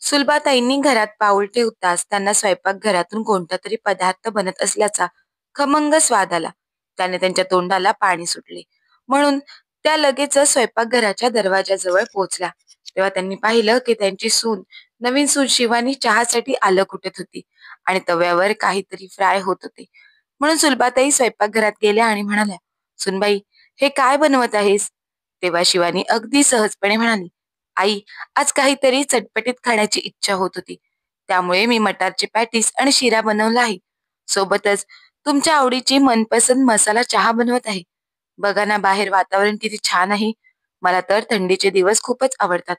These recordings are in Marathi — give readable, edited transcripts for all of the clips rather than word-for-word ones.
सुलभाताईंनी घरात पाऊल ठेवताच त्यांना स्वयंपाकघरातून कोणता तरी पदार्थ बनत असल्याचा खमंग स्वाद आला. त्याने त्यांच्या तोंडाला पाणी सुटले. म्हणून त्या लगेचच स्वयंपाकघराच्या दरवाजाजवळ पोहोचल्या. तेव्हा त्यांनी पाहिलं की त्यांची नवीन सून शिवानी चहासाठी आलं कुटत होती आणि तव्यावर काहीतरी फ्राय होत होते. म्हणून सुलभाताई स्वयंपाकघरात गेल्या आणि म्हणाल्या, "सुनबाई, हे काय बनवत आहेस?" तेव्हा शिवानी अगदी सहजपणे म्हणाली, "आई, आज काहीतरी चटपटीत खाण्याची इच्छा होत होती. त्यामुळे मी मटारचे पॅटीस आणि शिरा बनवला आहे. सोबतच तुमच्या आवडीची मनपसंत मसाला चहा बनवत आहे. बघा ना, बाहेर वातावरण किती छान आहे. मला तर थंडीचे दिवस खूपच आवडतात.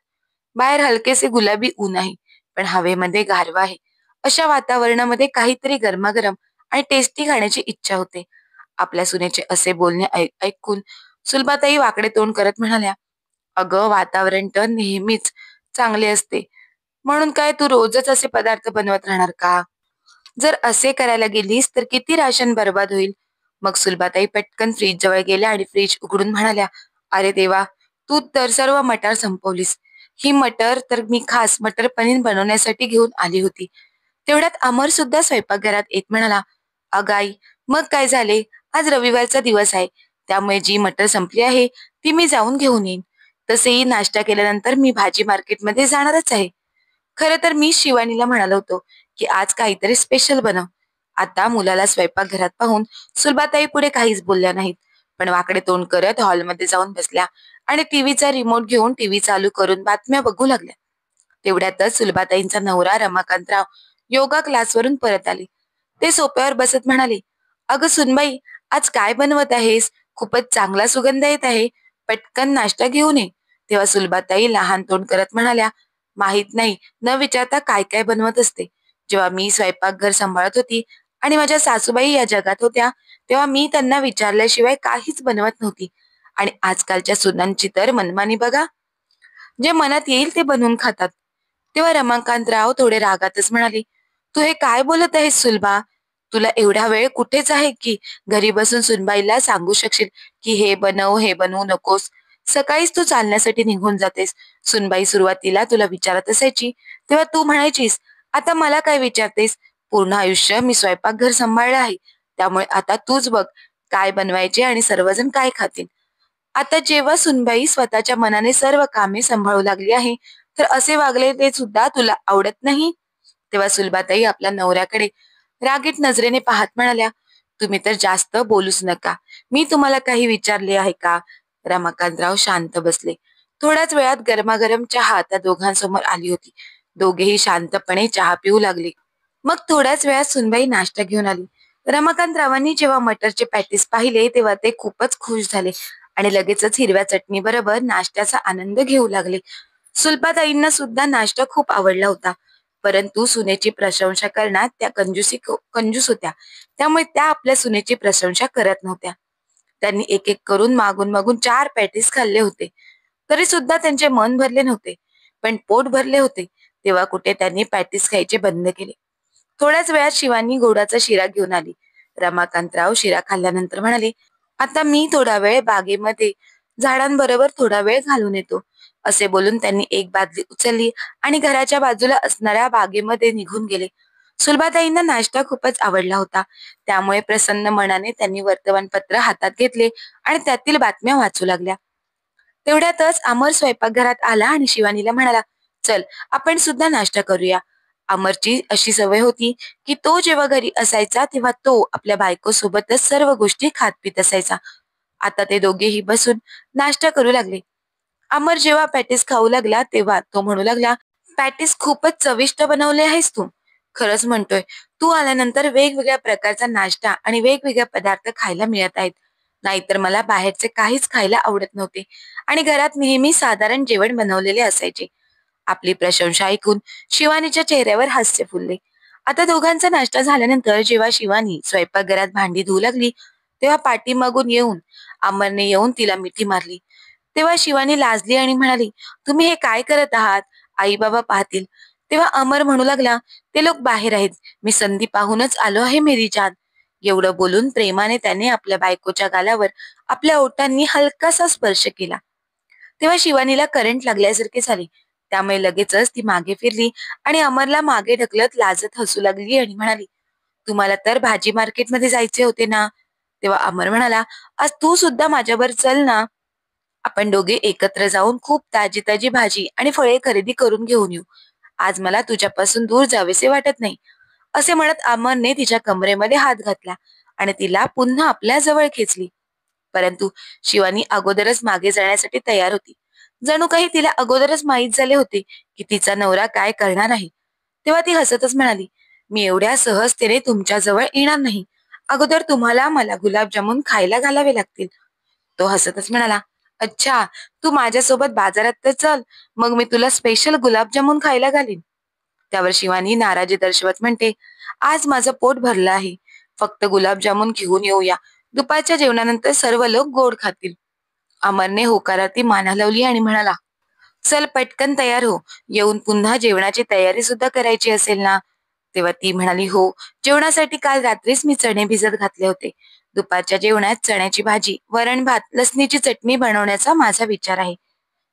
बाहेर हलकेसे गुलाबी ऊन आहे, पण हवेमध्ये गारवा आहे. अशा वातावरणामध्ये काहीतरी गरमागरम आणि टेस्टी खाण्याची इच्छा होते." आपल्या सुनेचे असे बोलणे ऐकून सुलभाताई वाकडे तोंड करत म्हणाल्या, "अगं, वातावरण तर नेहमीच चांगले असते. म्हणून काय तू रोजच असे पदार्थ बनवत राहणार का? जर असे करायला गेलीस तर किती राशन बर्बाद होईल." मग सुलभाताई पटकन फ्रीज जवळ गेल्या आणि फ्रीज उघडून म्हणाल्या, "अरे देवा, तू तर सर्व मटार संपवलीस. ही मटर तर मी खास मटर पनीर बनवण्यासाठी घेऊन आली होती." तेवढ्यात अमर सुद्धा स्वयंपाकघरात येत म्हणाला, "अगं आई, मग काय झाले? आज रविवारचा दिवस आहे. त्यामुळे जी मटर संपली आहे ती मी जाऊन घेऊन येईन. तसेही नाश्ता केल्यानंतर मी भाजी मार्केटमध्ये जाणारच आहे. खरं तर मी शिवानीला म्हणालो होतो की आज काहीतरी स्पेशल बनव." आता मुलाला स्वयंपाकघरात पाहून सुलभाताई पुढे काहीच बोलल्या नाहीत, पण वाकडे तोंड करत हॉलमध्ये जाऊन बसल्या आणि टीव्हीचा रिमोट घेऊन टीव्ही चालू करून बातम्या बघू लागल्या. तेवढ्यातच सुलभाताईंचा नवरा रमाकांतराव योगा क्लासवरून परत आले. ते सोफ्यावर बसत म्हणाले, "अगं सुनबाई, आज काय बनवत आहेस? खूपच चांगला सुगंध येत आहे. पटकन नाश्ता घेऊन ये." तेव्हा सुलभाताई लहान तोंड करत म्हणाल्या, "माहित नाही, न विचारता काय काय बनवत असते. जेव्हा मी स्वयंपाकघर सांभाळत होती आणि माझ्या सासूबाई या जगात होत्या, तेव्हा मी त्यांना विचारल्याशिवाय काहीच बनवत नव्हती. आणि आजकालच्या सुनांची तर मनमानी बघा, जे मनात येईल ते बनवून खातात." तेव्हा रमाकांतराव थोडे रागातच म्हणाले, "तू हे काय बोलत आहेस सुलभा? तुला एवढा वेळ कुठेच आहे की घरी बसून सुनबाईला सांगू शकशील की हे बनव, हे बनवू नकोस? सकाळीच तू चालण्यासाठी निघून जातेस. सुनबाई सुरुवातीला तुला विचारत असायची तेव्हा तू म्हणायचीस, आता मला काय विचारतेस? पूर्ण आयुष्य मी स्वयंपाकघर सांभाळलं आहे. त्यामुळे आता तूच बघ काय बनवायचे आणि सर्वजण काय खातील. आता जेव्हा सुनबाई स्वतःच्या मनाने सर्व कामे सांभाळू लागली आहे, तर असे वागले ते सुद्धा तुला आवडत नाही?" तेव्हा सुलभाताई आपल्या नवऱ्याकडे रागीट नजरेने पाहत म्हणाल्या, "तुम्ही तर जास्त बोलूच नका. मी तुम्हाला काही विचारले आहे का?" रमाकांतराव शांत बसले. थोड्याच वेळात गरमागरम चहा त्या दोघांसमोर आली होती. दोघेही शांतपणे चहा पिऊ लागले. मग थोड्याच वेळात सुनबाई नाश्ता घेऊन आली. रमाकांतरावांनी जेव्हा मटरचे पॅटीस पाहिले तेव्हा ते खूपच खुश झाले आणि लगेचच हिरव्या चटणी बरोबर नाश्त्याचा आनंद घेऊ लागले. सुलभाताईंना सुद्धा नाश्ता खूप आवडला होता. परंतु सुनेची प्रशंसा करण्यात त्या कंजूस होत्या. त्यामुळे त्या आपल्या सुनेची प्रशंसा करत नव्हत्या. त्यांनी एक एक करून मागून मागून 4 पॅटीस खाल्ले होते. तरी सुद्धा त्यांचे मन भरले नव्हते, पण पोट भरले होते. तेव्हा कुठे त्यांनी पॅटीस खायचे बंद केले. थोड्याच वेळात शिवानी गोडाचा शिरा घेऊन आली. रमाकांतराव शिरा खाल्ल्यानंतर म्हणाले, "आता मी थोडा वेळ बागेमध्ये झाडांबरोबर थोडा वेळ घालून येतो." असे बोलून त्यांनी एक बादली उचलली आणि घराच्या बाजूला असणाऱ्या बागेमध्ये निघून गेले. सुलभाताईंना नाश्ता खूपच आवडला होता. त्यामुळे प्रसन्न मनाने त्यांनी वर्तमानपत्र हातात घेतले आणि त्यातील बातम्या वाचू लागल्या. तेवढ्यातच अमर स्वयंपाकघरात आला आणि शिवानीला म्हणाला, "चल, आपण सुद्धा नाश्ता करूया." अमरची अशी सवय होती की तो जेव्हा घरी असायचा तेव्हा तो आपल्या बायकोसोबतच सर्व गोष्टी खात पित असायचा. आता ते दोघेही बसून नाश्ता करू लागले. अमर जेव्हा पॅटीस खाऊ लागला तेव्हा तो म्हणू लागला, "पॅटीस खूपच चविष्ट बनवले आहेस तू. खरंच म्हणतोय, तू आल्यानंतर वेगवेगळ्या प्रकारचा नाश्ता आणि वेगवेगळे पदार्थ खायला मिळत आहेत. नाहीतर मला बाहेरचे काहीच खायला आवडत नव्हते आणि घरात नेहमी साधारण जेवण बनवलेले असायचे." आपली प्रशंसा ऐकून शिवानीच्या चेहऱ्यावर हास्य फुलले. आता दोघांचा नाश्ता झाल्यानंतर जेव्हा शिवानी स्वयंपाकघरात भांडी धुवू लागली, तेव्हा पाठीमागून येऊन अमरने येऊन तिला मिठी मारली. तेव्हा शिवानी लाजली आणि म्हणाली, "तुम्ही हे काय करत आहात? आई बाबा पाहतील." तेव्हा अमर म्हणू लागला, "ते लोक बाहेर आहेत. मी संधी पाहूनच आलो आहे मेरी जान." एवढं बोलून प्रेमाने त्याने आपल्या बायकोच्या गालावर आपल्या ओठांनी हलकासा स्पर्श केला. तेव्हा शिवानीला करंट लागल्यासारखे झाले. त्यामुळे लगेचच ती मागे फिरली आणि अमरला मागे ढकलत लाजत हसू लागली आणि म्हणाली, तुम्हाला तर भाजी मार्केटमध्ये जायचे होते ना? तेव्हा अमर म्हणाला, आज तू सुद्धा माझ्यावर चल ना. आपण दोघे एकत्र जाऊन खूप ताजी ताजी भाजी आणि फळे खरेदी करून घेऊन येऊ. आज मला तुझ्यापासून दूर जावेसे वाटत नाही. असे म्हणत अमरने तिच्या कमरेमध्ये हात घातला आणि तिला पुन्हा आपल्या जवळ खेचली. परंतु शिवानी अगोदरच मागे जाण्यासाठी तयार होती. जणू काही तिला अगोदरच माहीत झाले होते की तिचा नवरा काय करणार आहे. तेव्हा ती हसतच म्हणाली, मी एवढ्या सहजतेने तुमच्या जवळ येणार नाही. अगोदर तुम्हाला मला गुलाबजामुन खायला घालावे लागतील. तो हसतच म्हणाला, अच्छा, तू माझ्यासोबत बाजारात तर चल, मग मी तुला स्पेशल गुलाबजामुन खायला घालीन. त्यावर शिवानी नाराजी दर्शवत म्हणते, आज माझं पोट भरलं आहे. फक्त गुलाबजामुन घेऊन येऊया. दुपारच्या जेवणानंतर सर्व लोक गोड खातील. अमरने होकारार्थी मान हलवली आणि म्हणाला, चल पटकन तयार हो. येऊन पुन्हा जेवणाची तयारी सुद्धा करायची असेल ना? तेव्हा ती म्हणाली, हो, जेवणासाठी काल रात्रीच मी चणे भिजत घातले होते. दुपारच्या जेवणात चण्याची भाजी, वरण भात, लसणीची चटणी बनवण्याचा माझा विचार आहे.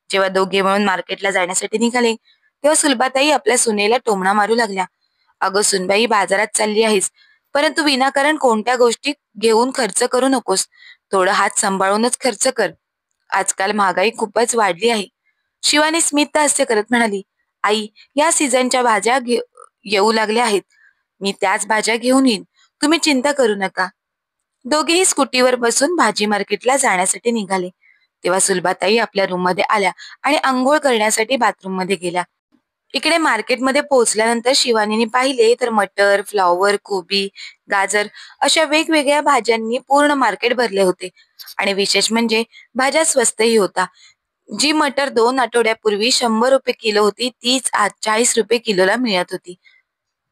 जेव्हा दोघे मिळून मार्केटला जाण्यासाठी निघाले, तेव्हा सुलभाताई आपल्या सुनेला टोमणा मारू लागल्या. अगं सुनबाई, बाजारात चालली आहेस, परंतु विनाकारण कोणत्या गोष्टी घेऊन खर्च करू नकोस. थोडं हात सांभाळूनच खर्च कर. आजकाल महागाई खूपच वाढली आहे. शिवानी स्मित हास्य करत म्हणाली, आई, या सीझनच्या भाज्या येऊ लागल्या आहेत. मी त्याच भाज्या घेऊन येईन. तुम्ही चिंता करू नका. दोघेही स्कूटीवर बसून भाजी मार्केटला जाण्यासाठी निघाले. तेव्हा सुलभाताई आपल्या रूममध्ये आल्या आणि अंघोळ करण्यासाठी बाथरूममध्ये गेल्या. इकडे मार्केटमध्ये पोहोचल्यानंतर शिवानीने पाहिले तर मटर, फ्लॉवर, कोबी, गाजर अशा वेगवेगळ्या भाज्यांनी पूर्ण मार्केट भरले होते. आणि विशेष म्हणजे भाज्या स्वस्तही होता. जी मटर 2 आठवड्यापूर्वी 100 रुपये किलो होती, तीच आज 40 रुपये किलोला मिळत होती.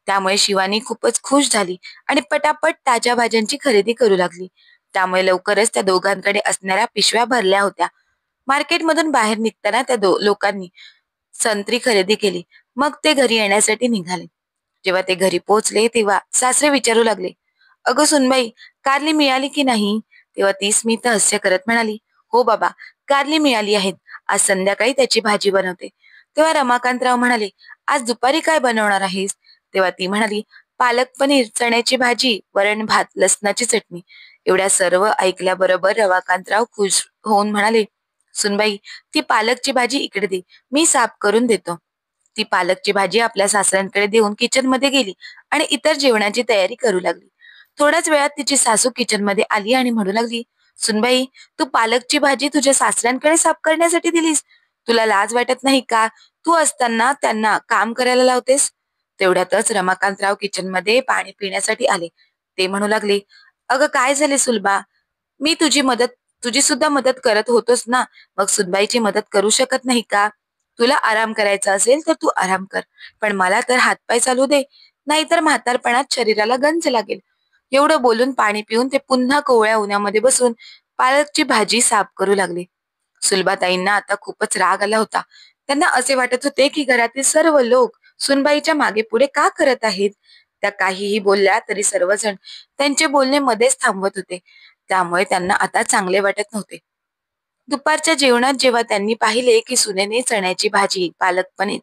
त्यामुळे शिवानी खूपच खुश झाली आणि पटापट ताज्या भाज्यांची खरेदी करू लागली. त्यामुळे लवकरच त्या दोघांकडे असणाऱ्या पिशव्या भरल्या होत्या. मार्केटमधून बाहेर निघताना त्या लोकांनी संत्री खरेदी केली. मग ते घरी येण्यासाठी निघाले. जेव्हा ते घरी पोहोचले तेव्हा सासरे विचारू लागले, अगं सुनबाई, कारली मिळाली की नाही? तेव्हा ती स्मित हास्य करत म्हणाली, हो बाबा, कारली मिळाली आहेत. आज संध्याकाळी त्याची भाजी बनवते. तेव्हा रमाकांतराव म्हणाले, आज दुपारी काय बनवणार आहेस? तेव्हा ती म्हणाली, पालक पनीर, चण्याची भाजी, वरण भात, लसणाची चटणी. एवढ्या सर्व ऐकल्याबरोबर रमाकांतराव खुश होऊन म्हणाले, सुनबाई, ती पालकची भाजी इकडे दे, मी साफ करून देतो. ती पालकची भाजी आपल्या सासऱ्यांकडे देऊन किचन मध्ये गेली आणि इतर जेवणाची तयारी करू लागली. थोड्याच वेळात तिची सासू किचन मध्ये आली आणि म्हणू लागली, सुनबाई, तू पालकची भाजी तुझ्या सासऱ्यांकडे साफ करण्यासाठी दिलीस? तुला लाज वाटत नाही का? तू असताना त्यांना काम करायला लावतेस. तेवढ्यातच रमाकांतराव किचन मध्ये पाणी पिण्यासाठी आले. ते म्हणू लागले, अगं काय झाले सुलभा, मी तुझी सुद्धा मदत करत होतोस ना, मग सुनबाईची मदत करू शकत नाही का? तुला आराम करायचा असेल तर तू आराम कर, पण मला तर हातपाय चालू दे, नाहीतर म्हातारपणात शरीराला गंज लागेल. एवढं बोलून पाणी पिऊन ते पुन्हा कोवळ्या उन्हामध्ये बसून पालकची भाजी साफ करू लागले. सुलभाताईंना आता खूपच राग आला होता. त्यांना असे वाटत होते की घरातील सर्व लोक सुनबाईच्या मागे पुढे का करत आहेत. त्या काहीही बोलल्या तरी सर्वजण त्यांचे बोलणे मध्येच थांबवत होते. त्यामुळे त्यांना आता चांगले वाटत नव्हते. दुपारच्या जेवणात जेव्हा त्यांनी पाहिले की सुनेने चण्याची भाजी, पालक पनीर,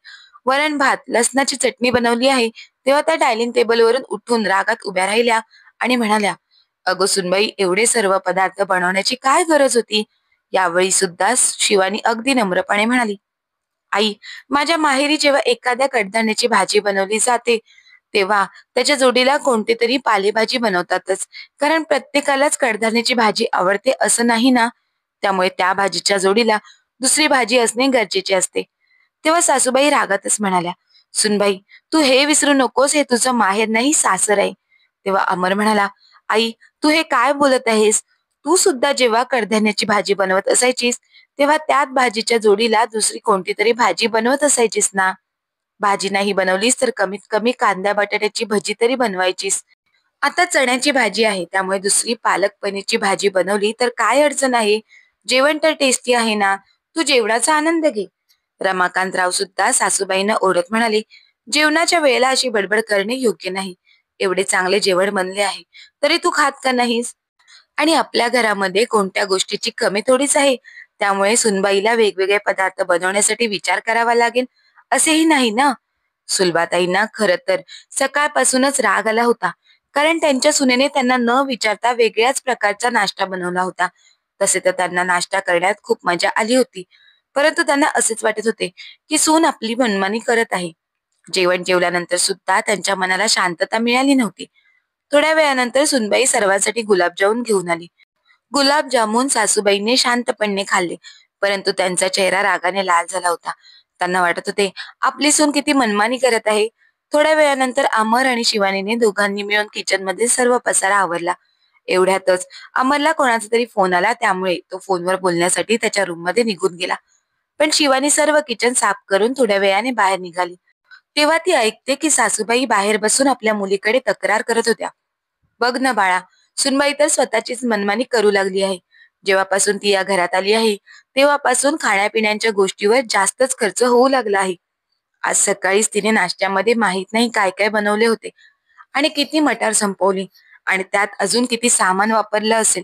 वरण भात, लसणाची चटणी बनवली आहे, तेव्हा त्या डायनिंग टेबलवरून उठून रागात उभ्या राहिल्या आणि म्हणाल्या, अगो सुनबाई, एवढे सर्व पदार्थ बनवण्याची काय गरज होती? यावेळी सुद्धा शिवानी अगदी नम्रपणे म्हणाली, आई, माझ्या माहेरी जेव्हा एखाद्या कडधान्याची भाजी बनवली जाते तेव्हा त्याच्या जोडीला कोणती तरी पालेभाजी बनवतातच. कारण प्रत्येकालाच कडधान्याची भाजी आवडते असं नाही ना. त्यामुळे त्या भाजीच्या जोडीला दुसरी भाजी असणे गरजेचे असते. तेव्हा सासूबाई रागातच म्हणाल्या, सुनबाई, तू हे विसरू नकोस, हे तुझं माहेर नाही, सासर आहे. तेव्हा अमर म्हणाला, आई, तू हे काय बोलत आहेस? तू सुद्धा जेव्हा कडधान्याची भाजी बनवत असायचीस तेव्हा त्याच भाजीच्या जोडीला दुसरी कोणती तरी भाजी बनवत असायचीस ना. भाजी नाही बनवलीस तर कमीत कमी कांदा बटाट्याची भजी तरी बनवायचीस. आता चण्याची भाजी आहे त्यामुळे दुसरी पालक पनीरची भाजी बनवली तर काय अडचण आहे? जेवण तर टेस्टी आहे ना. तू जेवणाचा आनंद घे. रमाकांतराव सुद्धा सासूबाईंना ओरडत म्हणाले, जेवणाच्या वेळेला अशी बडबड करणे योग्य नाही. एवढे चांगले जेवण बनले आहे तरी तू खात का नाहीस? आणि आपल्या घरामध्ये कोणत्या गोष्टीची कमी थोडीच आहे. त्यामुळे सुनबाईला वेगवेगळे पदार्थ बनवण्यासाठी विचार करावा लागेल असेही नाही ना. सुलभाताईंना खरं तर सकाळपासूनच राग आला होता, कारण त्यांच्या सुनेने त्यांना न विचारता वेगळ्याच प्रकारचा नाश्ता बनवला होता. तसे तर त्यांना नाश्ता करण्यात खूप मजा आली होती, परंतु त्यांना असेच वाटत होते की सून आपली मनमानी करत आहे. जेवण जेवल्यानंतर सुद्धा त्यांच्या मनाला शांतता मिळाली नव्हती. थोड्या वेळानंतर सुनबाई सर्वांसाठी गुलाबजामुन घेऊन आली. गुलाबजामुन सासूबाईंनी शांतपणे खाल्ले, परंतु त्यांचा चेहरा रागाने लाल झाला होता. त्यांना वाटत होते आपली सून किती मनमानी करत आहे. थोड्या वेळानंतर अमर आणि शिवानीने दोघांनी मिळून किचन मध्ये सर्व पसारा आवरला. एवढ्यातच अमरला कोणाचा तरी फोन आला, त्यामुळे तो फोनवर बोलण्यासाठी त्याच्या रूम मध्ये निघून गेला. पण शिवानी सर्व किचन साफ करून थोड्या वेळाने बाहेर निघाली. तेव्हा ती ऐकते की सासूबाई बाहेर बसून आपल्या मुलीकडे तक्रार करत होत्या. बघ ना बाळा, सुनबाई तर स्वतःचीच मनमानी करू लागली आहे. जेव्हापासून ती या घरात आली आहे, तेव्हापासून खाण्यापिण्याच्या गोष्टीवर जास्तच खर्च होऊ लागला आहे. आज सकाळीच तिने नाश्त्यामध्ये माहित नाही काय काय बनवले होते आणि किती मटार संपवली, आणि त्यात अजून किती सामान वापरलं असेल.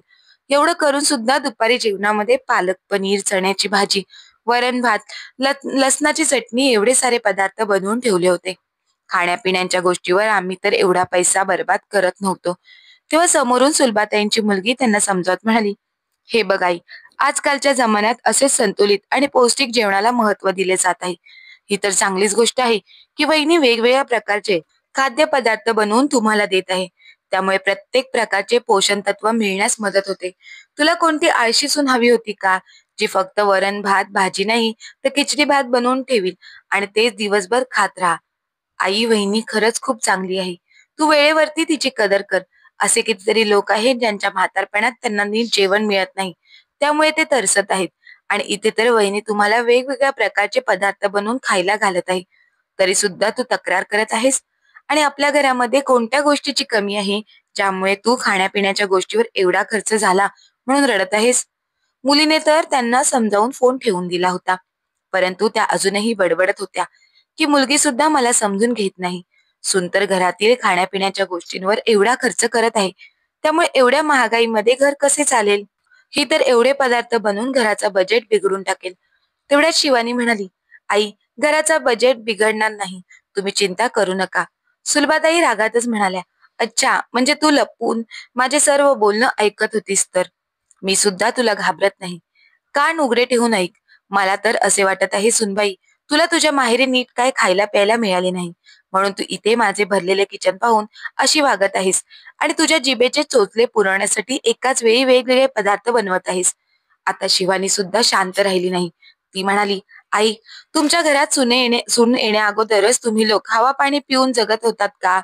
एवढं करून सुद्धा दुपारी जेवणामध्ये पालक पनीर, चण्याची भाजी, वरण भात, लसणाची चटणी एवढे सारे पदार्थ बनवून ठेवले होते. खाण्यापिण्याच्या गोष्टीवर आम्ही तर एवढा पैसा बर्बाद करत नव्हतो. तेव्हा समोरून सुलभाताईंची मुलगी त्यांना समजावत म्हणाली, हे बघ आई, आजकालच्या जमान्यात असे संतुलित आणि पौष्टिक जेवणाला महत्व दिले जात आहे. ही तर चांगलीच गोष्ट आहे की वहिनी वेगवेगळ्या प्रकारचे खाद्यपदार्थ बनवून तुम्हाला देत आहे. त्यामुळे प्रत्येक प्रकारचे पोषण तत्व मिळण्यास मदत होते. तुला कोणती आळशी सून हवी होती का, जी फक्त वरण भात भाजी नाही तर खिचडी भात बनवून ठेवील आणि तेच दिवसभर खात राहा? आई, वहिनी खरंच खूप चांगली आहे. तू वेळेवरती तिची कदर कर. असे कितीतरी लोक आहेत ज्यांच्या म्हातारपणात त्यांना नीट जेवण मिळत नाही, त्यामुळे ते तरसत आहेत. आणि इथे तर वहिनी तुम्हाला वेगवेगळ्या प्रकारचे पदार्थ बनवून खायला घालत आहे, तरी सुद्धा तू तक्रार करत आहेस. आणि आपल्या घरामध्ये कोणत्या गोष्टीची कमी आहे ज्यामुळे तू खाण्यापिण्याच्या गोष्टीवर एवढा खर्च झाला म्हणून रडत आहेस? मुलीने तर त्यांना समजावून फोन ठेवून दिला होता, परंतु त्या अजूनही बडबडत होत्या की मुलगी सुद्धा मला समजून घेत नाही. सुंदर घरातील खाण्यापिण्याच्या गोष्टींवर एवढा खर्च करत आहे, त्यामुळे एवढ्या महागाईमध्ये घर कसे चालेल? ही तर एवढे पदार्थ बनवून घराचा बजेट बिघडून टाकेल. तेवढ्यात शिवानी म्हणाली, आई, घराचा बजेट बिघडणार नाही, तुम्ही चिंता करू नका. सुलभाताई रागातच म्हणाल्या, अच्छा, म्हणजे तू लपून माझे सर्व बोलणं ऐकत होतीस तर? मी सुद्धा तुला घाबरत नाही. कान उघडे ठेवून ऐक. मला तर असे वाटत आहे सुनबाई, तुला तुझ्या माहेरी नीट काय खायला प्यायला मिळाले नाही, म्हणून तू इथे माझे भरलेले किचन पाहून अशी वागत आहेस आणि तुझ्या जिभेचे चोचले पुरवण्यासाठी एकाच वेळी वेगवेगळे पदार्थ बनवत आहेस. आता शिवानी सुद्धा शांत राहिली नाही. ती म्हणाली, आई, तुमच्या घरात सून येण्या अगोदरच तुम्ही लोक हवा पाणी पिऊन जगत होतात का?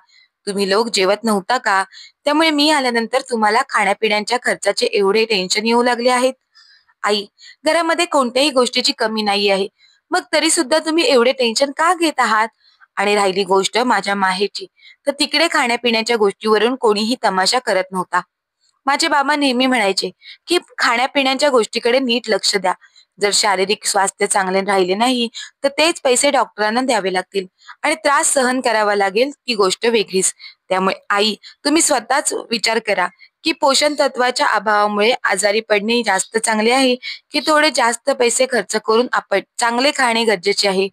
तुम्ही लोक जेवत नव्हता का? त्यामुळे मी आल्यानंतर तुम्हाला खाण्यापिण्याच्या खर्चाचे एवढे टेन्शन येऊ लागले आहेत? आई, घरामध्ये कोणत्याही गोष्टीची कमी नाही आहे, मग तरी सुद्धा तुम्ही एवढे टेन्शन का घेत आहात? आणि राहिली गोष्ट माझ्या माहेरची, तर तिकडे खाण्यापिण्याच्या गोष्टीवरून कोणीही तमाशा करत नव्हता. माझे बाबा नेहमी म्हणायचे की खाण्यापिण्याच्या गोष्टीकडे नीट लक्ष द्या. जर शारीरिक स्वास्थ्य चांगले राहिले नाही तर तेच पैसे डॉक्टरांना द्यावे लागतील आणि त्रास सहन करावा लागेल, ती गोष्ट वेगळीच. त्यामुळे आई, तुम्ही स्वतःच विचार करा की पोषण तत्वाच्या अभावामुळे आजारी पडणे जास्त चांगले आहे की थोडे जास्त पैसे खर्च करून आपण चांगले खाणे गरजेचे आहे?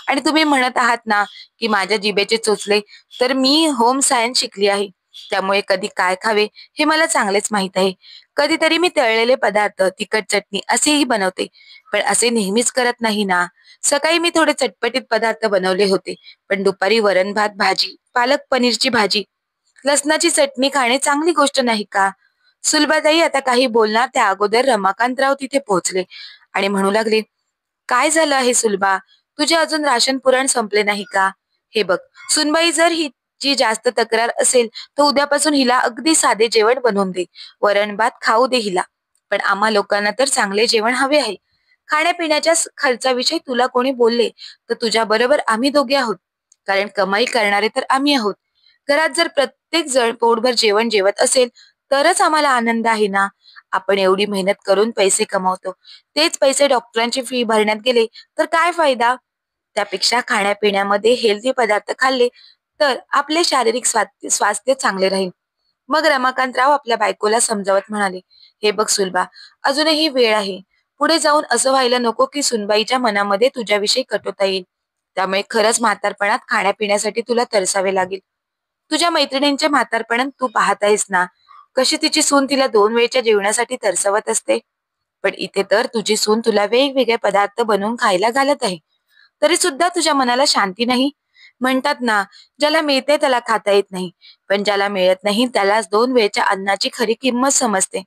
आणि तुम्ही म्हणत आहात ना की माझ्या जिभेचे चोचले, तर मी होम सायन्स शिकली आहे, त्यामुळे कधी काय खावे हे मला चांगलेच माहित आहे. कधीतरी मी तळलेले पदार्थ, तिखट चटणी असेही बनवते, पण असे नेहमीच करत नाही ना. सकाळी मी थोडे चटपटीत पदार्थ बनवले होते, पण दुपारी वरण भात भाजी, पालक पनीरची भाजी, लसणाची चटणी खाणे चांगली गोष्ट नाही का? सुलभाताई आता काही बोलणार त्या अगोदर रमाकांतराव तिथे पोहोचले आणि म्हणू लागले, काय झालं आहे सुलभा? तुझे अजून राशन पुरण संपले नाही का? हे बघ, सुनबाई, जर ही जी जास्त तक्रार असेल तर उद्यापासून हिला अगदी साधे जेवण बनवून दे. वरण भात खाऊ दे हिला. पण आम्हा लोकांना तर चांगले जेवण हवे आहे. खाण्यापिण्याच्या खर्चाविषयी तुला कोणी बोलले तर तुझ्या बरोबर आम्ही दोघे आहोत, कारण कमाई करणारे तर आम्ही आहोत. घरात जर प्रत्येक जण पोटभर जेवण जेवत असेल तरच आम्हाला आनंद आहे ना. आपण एवढी मेहनत करून पैसे कमावतो, तेच पैसे डॉक्टरांची फी भरण्यात गेले तर काय फायदा? त्यापेक्षा खाण्यापिण्यामध्ये हेल्दी पदार्थ खाल्ले तर आपले शारीरिक स्वास्थ्य चांगले राहील. मग रमाकांतराव आपल्या बायकोला समजावत म्हणाले, हे बघ सुलभा, अजूनही वेळ आहे. पुढे जाऊन असं व्हायला नको की सुनबाईच्या मनामध्ये तुझ्याविषयी कटुता येईल. त्यामुळे खरंच म्हातारपणात खाण्यापिण्यासाठी तुला तरसावे लागेल. तुझ्या मैत्रिणींच्या म्हातारपणात तू पाहत आहेस ना, कशी तिची सून तिला 2 वेळच्या जेवणासाठी तरसवत असते. पण इथे तर तुझी सून तुला वेगवेगळे पदार्थ बनवून खायला घालत आहे. तरी सुद्धा तुझ्या मनाला शांती नाही. म्हणतात ना, ज्याला मिळते त्याला खाता येत नाही, पण ज्याला मिळत नाही त्यालाच 2 वेळच्या अन्नाची खरी किंमत समजते.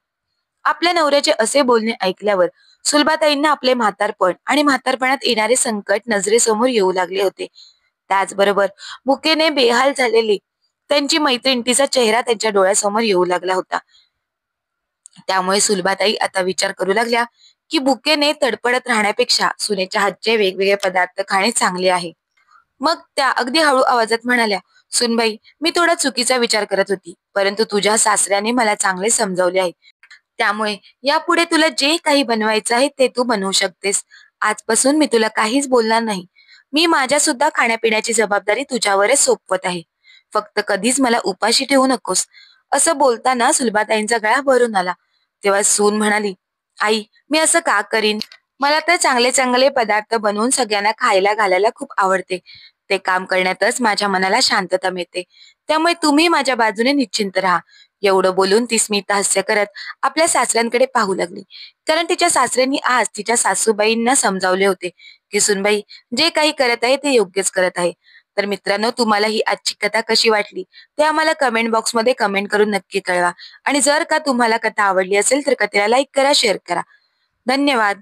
आपल्या नवऱ्याचे असे बोलणे ऐकल्यावर सुलभाताईंना आपले म्हातारपण आणि म्हातारपणात येणारे संकट नजरेसमोर येऊ लागले होते. त्याचबरोबर भुकेने बेहाल झालेली त्यांची मैत्रीण, तिचा चेहरा त्यांच्या डोळ्यासमोर येऊ लागला होता. त्यामुळे सुलभाताई आता विचार करू लागल्या की भुकेने तडपडत राहण्यापेक्षा सुनेच्या हातचे वेगवेगळे पदार्थ खाणे चांगले आहे. मग त्या अगदी हळू आवाजात म्हणाल्या, "सुनबाई, मी थोडा चुकीचा विचार करत होती, परंतु तुझ्या सासऱ्याने मला चांगले समजावले आहे. त्यामुळे यापुढे तुला जे काही बनवायचं आहे ते तू बनवू शकतेस. आजपासून मी तुला काहीच बोलणार नाही. मी माझ्या सुद्धा खाण्यापिण्याची जबाबदारी तुझ्यावरच सोपवत आहे. फक्त कधीच मला उपाशी ठेवू नकोस." असं बोलताना सुलभाताईंचा गळा भरून आला. तेव्हा सून म्हणाली, "आई, मी असं का करीन? मला तर चांगले चांगले पदार्थ बनवून सगळ्यांना खायला घालायला खूप आवडते. ते काम करण्यातच माझ्या मनाला शांतता मिळते. त्यामुळे तुम्ही माझ्या बाजूने निश्चिंत राहा." एवढं बोलून ती स्मित हास्य करत आपल्या सासऱ्यांकडे पाहू लागली. कारण तिच्या सासऱ्यांनी आज तिच्या सासूबाईंना समजावले होते की सुनबाई जे काही करत आहे ते योग्यच करत आहे. तर मित्रांनो, तुम्हाला ही आजची कथा कशी वाटली ते आम्हाला कमेंट बॉक्समध्ये कमेंट करून नक्की कळवा. आणि जर का तुम्हाला कथा आवडली असेल तर कथेला लाईक करा, शेअर करा. धन्यवाद.